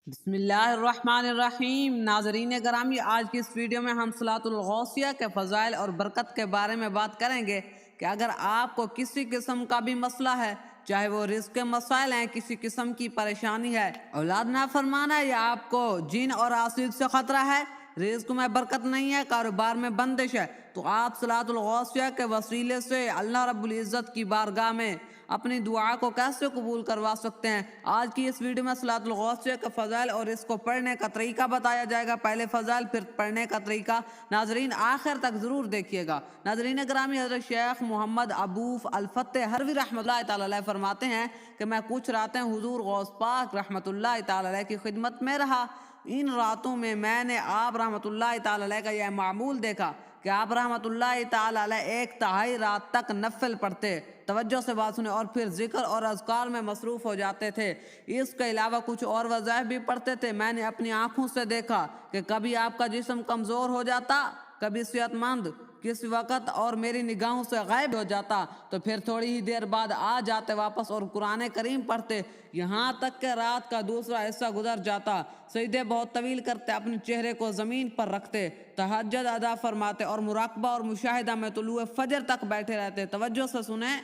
بسم اللہ الرحمن الرحیم۔ ناظرین گرامی، آج کی اس ویڈیو میں ہم صلاۃ الغوثیہ کے فضائل اور برکت کے بارے میں بات کریں گے کہ اگر آپ کو کسی قسم کا بھی مسئلہ ہے، چاہے وہ رزق کے مسائل ہیں، کسی قسم کی پریشانی ہے، اولاد نافرمانا ہے، یا آپ کو جن اور آسود سے خطرہ ہے، رزق میں برکت نہیں ہے، کاروبار میں بندش ہے، تو آپ صلاۃ الغوثیہ کے وسیلے سے اللہ رب العزت کی بارگاہ میں اپنی دعا کو کیسے قبول کروا سکتے ہیں۔ آج کی اس ویڈیو میں صلاۃ الغوثیہ کے فضائل اور اس کو پڑھنے کا طریقہ بتایا جائے گا۔ پہلے فضائل پھر پڑھنے کا طریقہ، ناظرین آخر تک ضرور دیکھیے گا۔ ناظرین گرامی، حضرت شیخ محمد ابوف الفتح ہروی رحمۃ اللہ تعالی علیہ فرماتے ہیں کہ میں کچھ راتیں حضور غوث پاک رحمۃ اللہ تعالی علیہ کی خدمت میں رہا۔ ان راتوں میں نے آپ رحمۃ اللہ تعالی علیہ کا یہ معمول دیکھا کہ آپ رحمۃ اللہ تعالی علیہ ایک تہائی رات تک نفل پڑھتے، توجہ سے بات سنیں، اور پھر ذکر اور اذکار میں مصروف ہو جاتے تھے۔ اس کے علاوہ کچھ اور وظائف بھی پڑھتے تھے۔ میں نے اپنی آنکھوں سے دیکھا کہ کبھی آپ کا جسم کمزور ہو جاتا، کبھی صحت مند، کس وقت اور میری نگاہوں سے غائب ہو جاتا تو پھر تھوڑی ہی دیر بعد آ جاتے واپس اور قرآن کریم پڑھتے، یہاں تک کہ رات کا دوسرا حصہ گزر جاتا۔ سجدے بہت طویل کرتے، اپنے چہرے کو زمین پر رکھتے، تہجد ادا فرماتے اور مراقبہ اور مشاہدہ میں طلوع فجر تک بیٹھے رہتے۔ توجہ سے سنیں،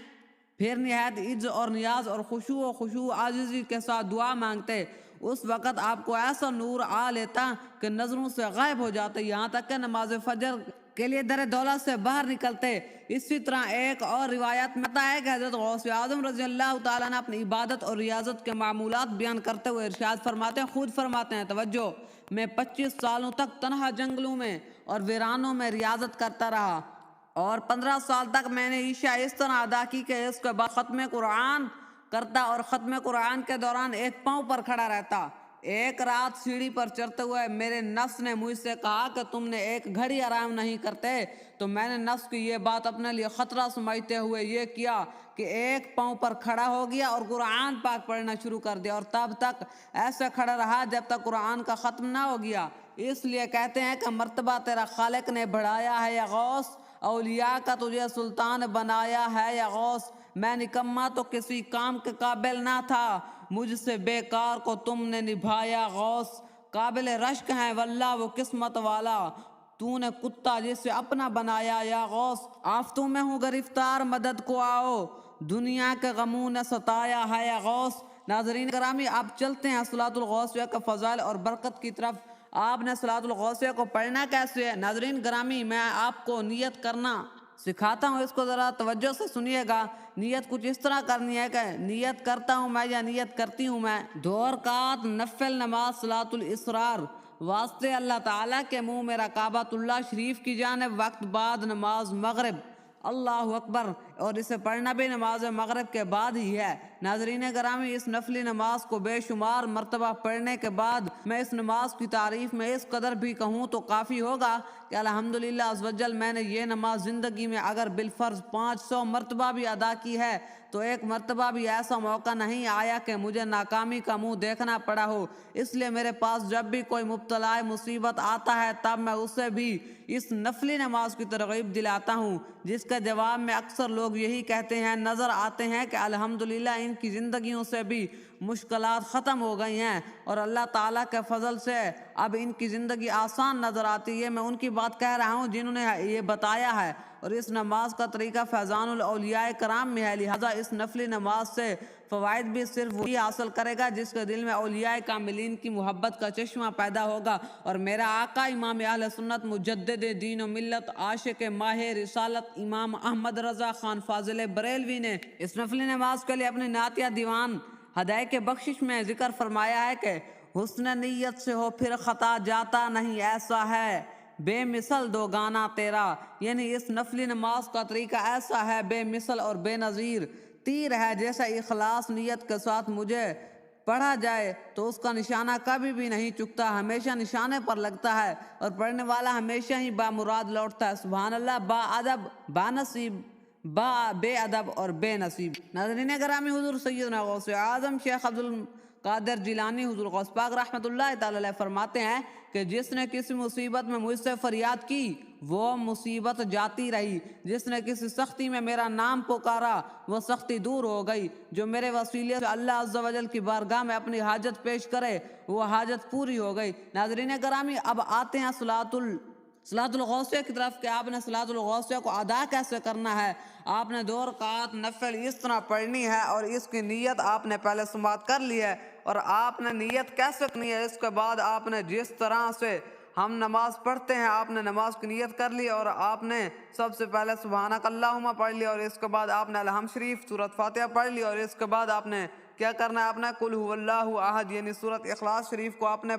پھر نہایت عجز اور نیاز اور خشوع عاجزی کے ساتھ دعا مانگتے۔ اس وقت آپ کو ایسا نور آ لیتا کہ نظروں سے غائب ہو جاتے، یہاں تک کہ نماز فجر کے لیے در دولت سے باہر نکلتے۔ اسی طرح ایک اور روایت میں آتا ہے کہ حضرت غوث اعظم رضی اللہ تعالیٰ نے اپنی عبادت اور ریاضت کے معمولات بیان کرتے ہوئے ارشاد فرماتے ہیں، خود فرماتے ہیں، توجہ، میں 25 سالوں تک تنہا جنگلوں میں اور ویرانوں میں ریاضت کرتا رہا، اور 15 سال تک میں نے عشاء اس طرح ادا کی کہ اس کے بعد ختم قرآن کرتا اور ختم قرآن کے دوران ایک پاؤں پر کھڑا رہتا۔ ایک رات سیڑھی پر چڑھتے ہوئے میرے نفس نے مجھ سے کہا کہ تم نے ایک گھڑی آرام نہیں کرتے، تو میں نے نفس کی یہ بات اپنے لیے خطرہ سمجھتے ہوئے یہ کیا کہ ایک پاؤں پر کھڑا ہو گیا اور قرآن پاک پڑھنا شروع کر دیا، اور تب تک ایسے کھڑا رہا جب تک قرآن کا ختم نہ ہو گیا۔ اس لیے کہتے ہیں کہ مرتبہ تیرا خالق نے بڑھایا ہے یا غوث، اولیاء کا تجھے سلطان بنایا ہے یا غوث، میں نکما تو کسی کام کے قابل نہ تھا، مجھ سے بیکار کو تم نے نبھایا غوث، قابل رشک ہیں واللہ وہ قسمت والا، تو نے کتا جسے اپنا بنایا یا غوث، آفتوں میں ہوں گرفتار مدد کو آؤ، دنیا کے غموں نے ستایا ہے یا غوث۔ ناظرین گرامی، آپ چلتے ہیں صلاۃ الغوثیہ کا فضائل اور برکت کی طرف۔ آپ نے صلاۃ الغوثیہ کو پڑھنا کیسے ہے؟ ناظرین گرامی، میں آپ کو نیت کرنا سکھاتا ہوں، اس کو ذرا توجہ سے سنیے گا۔ نیت کچھ اس طرح کرنی ہے کہ نیت کرتا ہوں میں یا نیت کرتی ہوں میں، 2 رکعت نفل نماز صلاۃ الاسرار، واسطے اللہ تعالیٰ کے منہ میرا کعبۃ اللہ شریف کی جانب، وقت بعد نماز مغرب، اللہ اکبر، اور اسے پڑھنا بھی نماز مغرب کے بعد ہی ہے۔ ناظرین گرامی، اس نفلی نماز کو بے شمار مرتبہ پڑھنے کے بعد میں اس نماز کی تعریف میں اس قدر بھی کہوں تو کافی ہوگا کہ الحمدللہ عز وجل میں نے یہ نماز زندگی میں اگر بالفرض 500 مرتبہ بھی ادا کی ہے تو ایک مرتبہ بھی ایسا موقع نہیں آیا کہ مجھے ناکامی کا منہ دیکھنا پڑا ہو۔ اس لیے میرے پاس جب بھی کوئی مبتلا مصیبت آتا ہے تب میں اسے بھی اس نفلی نماز کی ترغیب دلاتا ہوں، جس کے جواب میں اکثر لوگ یہی کہتے ہیں، نظر آتے ہیں کہ الحمدللہ ان کی زندگیوں سے بھی مشکلات ختم ہو گئی ہیں اور اللہ تعالیٰ کے فضل سے اب ان کی زندگی آسان نظر آتی ہے۔ میں ان کی بات کہہ رہا ہوں جنہوں نے یہ بتایا ہے، اور اس نماز کا طریقہ فیضان الاولیاء کرام میں ہے، لہذا اس نفلی نماز سے فوائد بھی صرف وہی حاصل کرے گا جس کے دل میں اولیاء کاملین کی محبت کا چشمہ پیدا ہوگا۔ اور میرا آقا امام اہل سنت مجدد دین و ملت عاشق ماہ رسالت امام احمد رضا خان فاضل بریلوی نے اس نفلی نماز کے لیے اپنی نعتیہ دیوان ہدایت کے بخشش میں ذکر فرمایا ہے کہ حسن نیت سے ہو پھر خطا جاتا نہیں، ایسا ہے بے مثل دو گانا تیرا، یعنی اس نفلی نماز کا طریقہ ایسا ہے بے مثل اور بے نظیر، تیر ہے جیسا اخلاص نیت کے ساتھ مجھے پڑھا جائے تو اس کا نشانہ کبھی بھی نہیں چکتا، ہمیشہ نشانے پر لگتا ہے اور پڑھنے والا ہمیشہ ہی بامراد لوٹتا ہے۔ سبحان اللہ، با ادب با نصیب، بے ادب اور بے نصیب۔ ناظرین گرامی، حضور سیدنا غوث اعظم شیخ عبد قادر جیلانی حضور غوث پاک رحمۃ اللہ تعالی علیہ فرماتے ہیں کہ جس نے کسی مصیبت میں مجھ سے فریاد کی وہ مصیبت جاتی رہی، جس نے کسی سختی میں میرا نام پکارا وہ سختی دور ہو گئی، جو میرے وسیلے سے اللہ عز و جل کی بارگاہ میں اپنی حاجت پیش کرے وہ حاجت پوری ہو گئی۔ ناظرین گرامی، اب آتے ہیں صلاۃ الغوثیہ کی طرف کہ آپ نے صلاۃ الغوثیہ کو ادا کیسے کرنا ہے۔ آپ نے 2 رکعات نفل اس طرح پڑھنی ہے اور اس کی نیت آپ نے پہلے سماعت کر لی ہے، اور آپ نے نیت کیسے کرنی ہے، اس کے بعد آپ نے جس طرح سے ہم نماز پڑھتے ہیں آپ نے نماز کی نیت کر لی، اور آپ نے سب سے پہلے سبحانک اللہم پڑھ لی، اور اس کے بعد آپ نے الحمد شریف سورۃ فاتحہ پڑھ لی، اور اس کے بعد آپ نے کیا کرنا ہے، آپ نے قل هو اللہ احد یعنی سورۃ اخلاص شریف کو آپ نے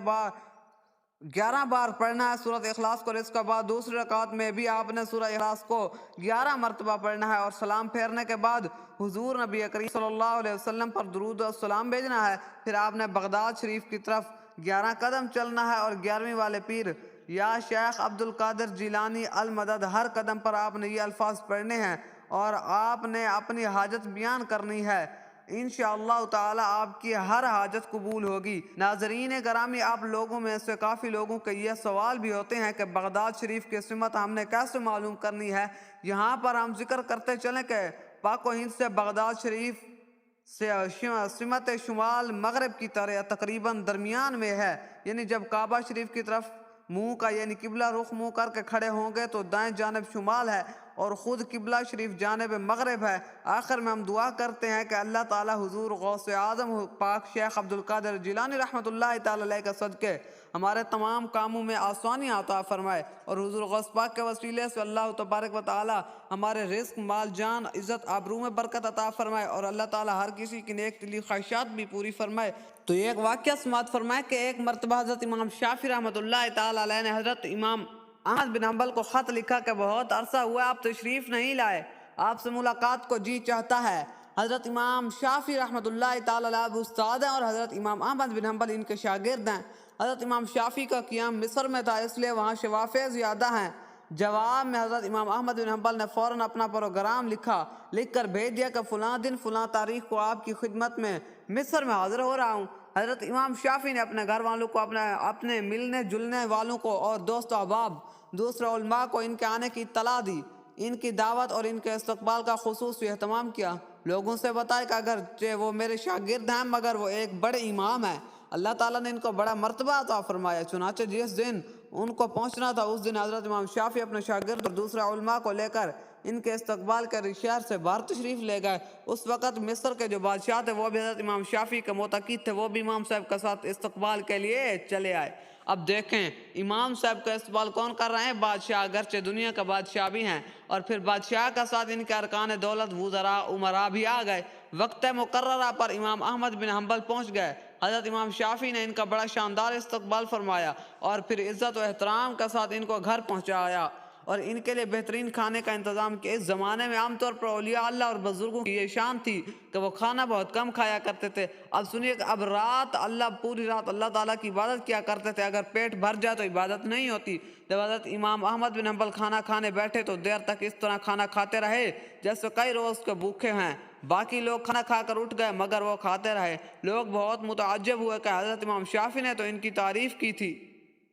11 بار پڑھنا ہے سورۃ اخلاص کو، اور اس کے بعد دوسری رکعت میں بھی آپ نے سورۃ اخلاص کو 11 مرتبہ پڑھنا ہے، اور سلام پھیرنے کے بعد حضور نبی کریم صلی اللہ علیہ وسلم پر درود و سلام بھیجنا ہے۔ پھر آپ نے بغداد شریف کی طرف 11 قدم چلنا ہے، اور 11ویں والے پیر یا شیخ عبد القادر جیلانی المدد ہر قدم پر آپ نے یہ الفاظ پڑھنے ہیں، اور آپ نے اپنی حاجت بیان کرنی ہے۔ انشاءاللہ تعالی آپ کی ہر حاجت قبول ہوگی۔ ناظرین گرامی، آپ لوگوں میں سے کافی لوگوں کے یہ سوال بھی ہوتے ہیں کہ بغداد شریف کی سمت ہم نے کیسے معلوم کرنی ہے۔ یہاں پر ہم ذکر کرتے چلیں کہ پاک و ہند سے بغداد شریف سے سمت شمال مغرب کی طرح تقریباً درمیان میں ہے، یعنی جب کعبہ شریف کی طرف منہ کا یعنی قبلہ رخ منہ کر کے کھڑے ہوں گے تو دائیں جانب شمال ہے اور خود قبلہ شریف جانب مغرب ہے۔ آخر میں ہم دعا کرتے ہیں کہ اللہ تعالی حضور غوث اعظم پاک شیخ عبد القادر جیلانی رحمۃ اللہ تعالی علیہ کے صدقے ہمارے تمام کاموں میں آسانیاں عطا فرمائے، اور حضور غوث پاک کے وسیلے سے اللہ تبارک و تعالی ہمارے رزق مال جان عزت آبرو میں برکت عطا فرمائے، اور اللہ تعالی ہر کسی کی نیک دلی خواہشات بھی پوری فرمائے۔ تو ایک واقعہ سماعت فرمائے کہ ایک مرتبہ حضرت امام شافعی رحمۃ اللہ تعالی علیہ نے حضرت امام احمد بن حنبل کو خط لکھا کہ بہت عرصہ ہوا آپ تشریف نہیں لائے، آپ سے ملاقات کو جی چاہتا ہے۔ حضرت امام شافعی رحمۃ اللہ تعالی علیہ استاد ہیں اور حضرت امام احمد بن حنبل ان کے شاگرد ہیں۔ حضرت امام شافعی کا قیام مصر میں تھا، اس لیے وہاں شفافے زیادہ ہیں۔ جواب میں حضرت امام احمد بن حنبل نے فوراً اپنا پروگرام لکھ کر بھیج دیا کہ فلاں دن فلاں تاریخ کو آپ کی خدمت میں مصر میں حاضر ہو رہا ہوں۔ حضرت امام شافعی نے اپنے گھر والوں کو اپنے ملنے جلنے والوں کو اور دوست احباب دوسرے علماء کو ان کے آنے کی اطلاع دی، ان کی دعوت اور ان کے استقبال کا خصوصی اہتمام کیا۔ لوگوں سے بتایا کہ اگرچہ وہ میرے شاگرد ہیں مگر وہ ایک بڑے امام ہیں، اللہ تعالیٰ نے ان کو بڑا مرتبہ عطا فرمایا۔ چنانچہ جس دن ان کو پہنچنا تھا اس دن حضرت امام شافعی اپنے شاگرد اور دوسرے علماء کو لے کر ان کے استقبال کے شہر سے باہر تشریف لے گئے۔ اس وقت مصر کے جو بادشاہ تھے وہ بھی حضرت امام شافعی کے معتقد تھے، وہ بھی امام صاحب کے ساتھ استقبال کے لیے چلے آئے۔ اب دیکھیں امام صاحب کا استقبال کون کر رہے ہیں؟ بادشاہ، اگرچہ دنیا کا بادشاہ بھی ہیں، اور پھر بادشاہ کا ساتھ ان کے ارکان دولت وزراء عمراء بھی آ گئے۔ وقت مقررہ پر امام احمد بن حنبل پہنچ گئے۔ حضرت امام شافعی نے ان کا بڑا شاندار استقبال فرمایا اور پھر عزت و احترام کے ساتھ ان کو گھر پہنچایا اور ان کے لیے بہترین کھانے کا انتظام کیا۔ اس زمانے میں عام طور پر اولیاء اللہ اور بزرگوں کی یہ شان تھی کہ وہ کھانا بہت کم کھایا کرتے تھے۔ اب سنیے کہ اب پوری رات اللہ تعالیٰ کی عبادت کیا کرتے تھے، اگر پیٹ بھر جائے تو عبادت نہیں ہوتی۔ جب حضرت امام احمد بن حنبل کھانا کھانے بیٹھے تو دیر تک اس طرح کھانا کھاتے رہے جیسے کئی روز کے بھوکے ہیں۔ باقی لوگ کھانا کھا کر اٹھ گئے مگر وہ کھاتے رہے۔ لوگ بہت متعجب ہوئے کہ حضرت امام شافعی نے تو ان کی تعریف کی تھی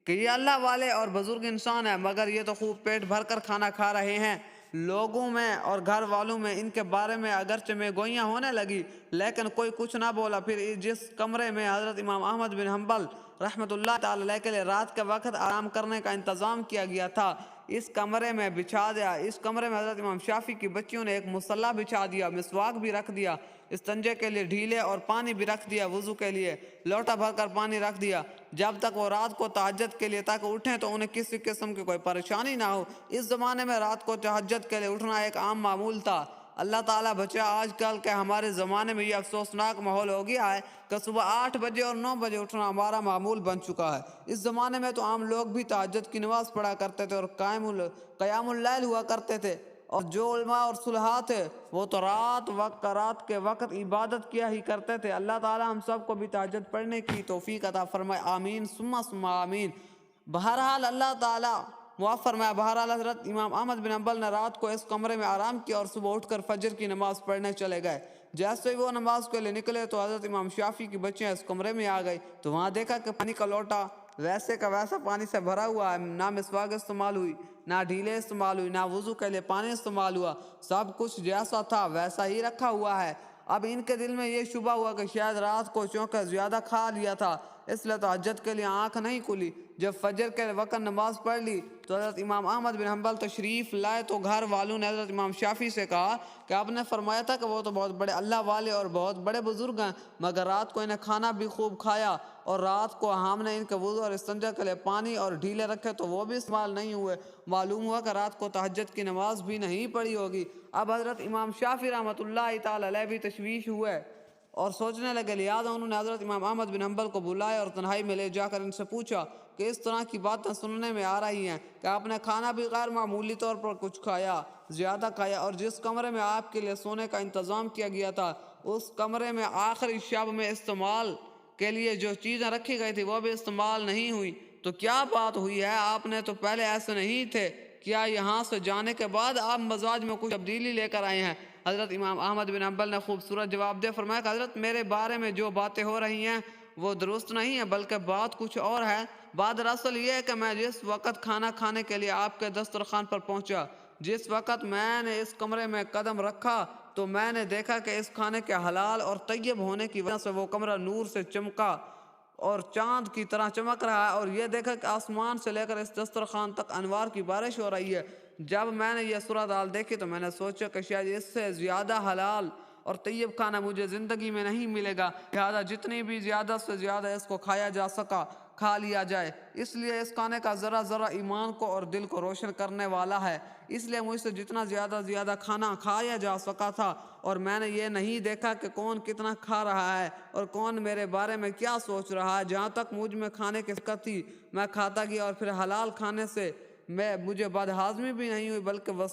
کہ یہ اللہ والے اور بزرگ انسان ہیں، مگر یہ تو خوب پیٹ بھر کر کھانا کھا رہے ہیں۔ لوگوں میں اور گھر والوں میں ان کے بارے میں اگرچہ میں گوئیاں ہونے لگی لیکن کوئی کچھ نہ بولا۔ پھر جس کمرے میں حضرت امام احمد بن حنبل رحمۃ اللہ تعالی علیہ کے لیے رات کے وقت آرام کرنے کا انتظام کیا گیا تھا اس کمرے میں بچھا دیا۔ اس کمرے میں حضرت امام شافعی کی بچیوں نے ایک مصلی بچھا دیا، مسواک بھی رکھ دیا، استنجے کے لیے ڈھیلے اور پانی بھی رکھ دیا، وضو کے لیے لوٹا بھر کر پانی رکھ دیا جب تک وہ رات کو تہجد کے لیے تاکہ اٹھیں تو انہیں کسی قسم کی کوئی پریشانی نہ ہو۔ اس زمانے میں رات کو تہجد کے لیے اٹھنا ایک عام معمول تھا۔ اللہ تعالیٰ بچا آج کل کے ہمارے زمانے میں یہ افسوسناک ماحول ہو گیا ہے کہ صبح 8 بجے اور 9 بجے اٹھنا ہمارا معمول بن چکا ہے۔ اس زمانے میں تو عام لوگ بھی تہجد کی نماز پڑھا کرتے تھے اور قیام اللیل ہوا کرتے تھے، اور جو علماء اور صلحاء تھے وہ تو رات کے وقت عبادت کیا ہی کرتے تھے۔ اللہ تعالیٰ ہم سب کو بھی تہجد پڑھنے کی توفیق عطا فرمائے، آمین ثم آمین۔ بہرحال اللہ تعالیٰ معاف فرمایا۔ بہرحال حضرت امام احمد بن حنبل نے رات کو اس کمرے میں آرام کیا اور صبح اٹھ کر فجر کی نماز پڑھنے چلے گئے۔ جیسے ہی وہ نماز کے لیے نکلے تو حضرت امام شافعی کی بچیاں اس کمرے میں آ گئی تو وہاں دیکھا کہ پانی کا لوٹا ویسے کا ویسا پانی سے بھرا ہوا ہے، نہ مسواک استعمال ہوئی، نہ ڈھیلے استعمال ہوئی، نہ وضو کے لیے پانی استعمال ہوا، سب کچھ جیسا تھا ویسا ہی رکھا ہوا ہے۔ اب ان کے دل میں یہ شبہ ہوا کہ شاید رات کو چونکہ زیادہ کھا لیا تھا اس لیے تہجد کے لیے آنکھ نہیں کھلی۔ جب فجر کے وقت نماز پڑھ لی تو حضرت امام احمد بن حنبل تشریف لائے تو گھر والوں نے حضرت امام شافعی سے کہا کہ آپ نے فرمایا تھا کہ وہ تو بہت بڑے اللہ والے اور بہت بڑے بزرگ ہیں، مگر رات کو انہیں کھانا بھی خوب کھایا اور رات کو ہم نے ان کے وضو اور استنجا کے لیے پانی اور ڈھیلے رکھے تو وہ بھی استعمال نہیں ہوئے، معلوم ہوا کہ رات کو تہجد کی نماز بھی نہیں پڑھی ہوگی۔ اب حضرت امام شافعی رحمۃ اللہ تعالی علیہ بھی تشویش ہوئے اور سوچنے لگے، لہٰذا انہوں نے حضرت امام احمد بن حنبل کو بلایا اور تنہائی میں لے جا کر ان سے پوچھا کہ اس طرح کی باتیں سننے میں آ رہی ہیں کہ آپ نے کھانا بھی غیر معمولی طور پر کچھ کھایا، زیادہ کھایا، اور جس کمرے میں آپ کے لیے سونے کا انتظام کیا گیا تھا اس کمرے میں آخری شب میں استعمال کے لیے جو چیزیں رکھی گئی تھی وہ بھی استعمال نہیں ہوئی، تو کیا بات ہوئی ہے؟ آپ نے تو پہلے ایسے نہیں تھے، کیا یہاں سے جانے کے بعد آپ مزاج میں کچھ تبدیلی لے کر آئے ہیں؟ حضرت امام احمد بن حنبل نے خوبصورت جواب دے فرمایا کہ حضرت میرے بارے میں جو باتیں ہو رہی ہیں وہ درست نہیں ہیں، بلکہ بات کچھ اور ہے۔ بات دراصل یہ ہے کہ میں جس وقت کھانا کھانے کے لیے آپ کے دسترخوان پر پہنچا، جس وقت میں نے اس کمرے میں قدم رکھا تو میں نے دیکھا کہ اس کھانے کے حلال اور طیب ہونے کی وجہ سے وہ کمرہ نور سے چمکا اور چاند کی طرح چمک رہا ہے، اور یہ دیکھا کہ آسمان سے لے کر اس دسترخوان تک انوار کی بارش ہو رہی ہے۔ جب میں نے یہ صورتحال دیکھی تو میں نے سوچا کہ شاید اس سے زیادہ حلال اور طیب کھانا مجھے زندگی میں نہیں ملے گا، لہذا جتنی بھی زیادہ سے زیادہ اس کو کھایا جا سکا کھا لیا جائے، اس لیے اس کھانے کا ذرا ذرا ایمان کو اور دل کو روشن کرنے والا ہے، اس لیے مجھ سے جتنا زیادہ کھانا کھایا جا سکا تھا، اور میں نے یہ نہیں دیکھا کہ کون کتنا کھا رہا ہے اور کون میرے بارے میں کیا سوچ رہا ہے۔ جہاں تک مجھ میں کھانے کی فکر تھی میں کھاتا گیا، اور پھر حلال کھانے سے مجھے بدہضمی بھی نہیں ہوئی بلکہ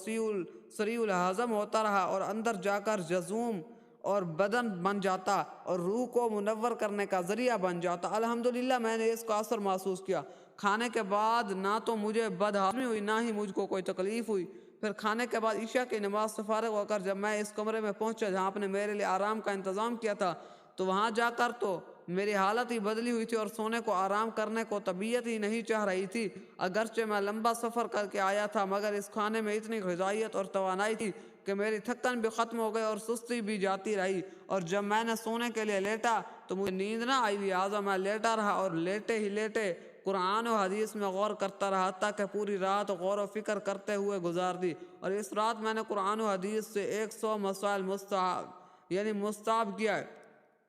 سریع الہضم ہوتا رہا اور اندر جا کر جزوم اور بدن بن جاتا اور روح کو منور کرنے کا ذریعہ بن جاتا۔ الحمدللہ میں نے اس کا اثر محسوس کیا۔ کھانے کے بعد نہ تو مجھے بدہضمی ہوئی نہ ہی مجھ کو کوئی تکلیف ہوئی۔ پھر کھانے کے بعد عشاء کی نماز سے فارغ ہو کر جب میں اس کمرے میں پہنچا جہاں آپ نے میرے لیے آرام کا انتظام کیا تھا تو وہاں جا کر تو میری حالت ہی بدلی ہوئی تھی اور سونے کو آرام کرنے کو طبیعت ہی نہیں چاہ رہی تھی۔ اگرچہ میں لمبا سفر کر کے آیا تھا مگر اس کھانے میں اتنی غذائیت اور توانائی تھی کہ میری تھکن بھی ختم ہو گئی اور سستی بھی جاتی رہی، اور جب میں نے سونے کے لیے لیٹا تو مجھے نیند نہ آئی، لہٰذا میں لیٹا رہا اور لیٹے ہی لیٹے قرآن و حدیث میں غور کرتا رہا حتیٰ کہ پوری رات غور و فکر کرتے ہوئے گزار دی، اور اس رات میں نے قرآن و حدیث سے 100 مسائل مستحب کیا ہے،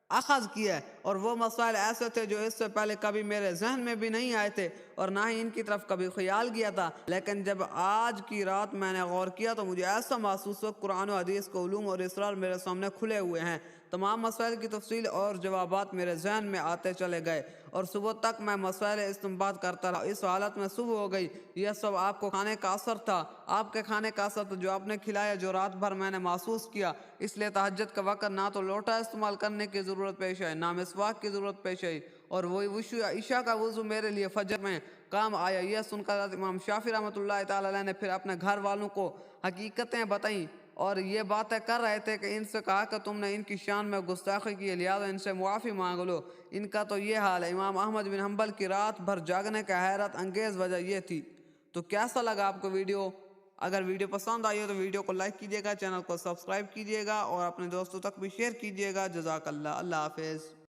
اخذ کیا ہے، اور وہ مسائل ایسے تھے جو اس سے پہلے کبھی میرے ذہن میں بھی نہیں آئے تھے اور نہ ہی ان کی طرف کبھی خیال کیا تھا، لیکن جب آج کی رات میں نے غور کیا تو مجھے ایسا محسوس ہوا قرآن و حدیث کے علوم اور اسرار میرے سامنے کھلے ہوئے ہیں۔ تمام مسائل کی تفصیل اور جوابات میرے ذہن میں آتے چلے گئے اور صبح تک میں مسائل استنباط کرتا رہا۔ اس حالت میں صبح ہو گئی۔ یہ سب آپ کو کھانے کا اثر تھا، آپ کے کھانے کا اثر تھا جو آپ نے کھلایا، جو رات بھر میں نے محسوس کیا۔ اس لیے تہجد کے وقت نہ تو لوٹا استعمال کرنے کی ضرورت پیش آئی، نہ مسواک کی ضرورت پیش آئی، اور وہی عشاء کا وضو میرے لیے فجر میں کام آیا۔ یہ سن کر حضرت امام شافعی رحمۃ اللہ تعالی علیہ نے پھر اپنے گھر والوں کو حقیقتیں بتائیں اور یہ باتیں کر رہے تھے کہ ان سے کہا کہ تم نے ان کی شان میں گستاخی کی ہے، لہٰذا ان سے معافی مانگ لو۔ ان کا تو یہ حال ہے۔ امام احمد بن حنبل کی رات بھر جاگنے کا حیرت انگیز وجہ یہ تھی۔ تو کیسا لگا آپ کو ویڈیو؟ اگر ویڈیو پسند آئی ہو تو ویڈیو کو لائک کیجیے گا، چینل کو سبسکرائب کیجیے گا اور اپنے دوستوں تک بھی شیئر کیجیے گا۔ جزاک اللہ۔ اللہ حافظ۔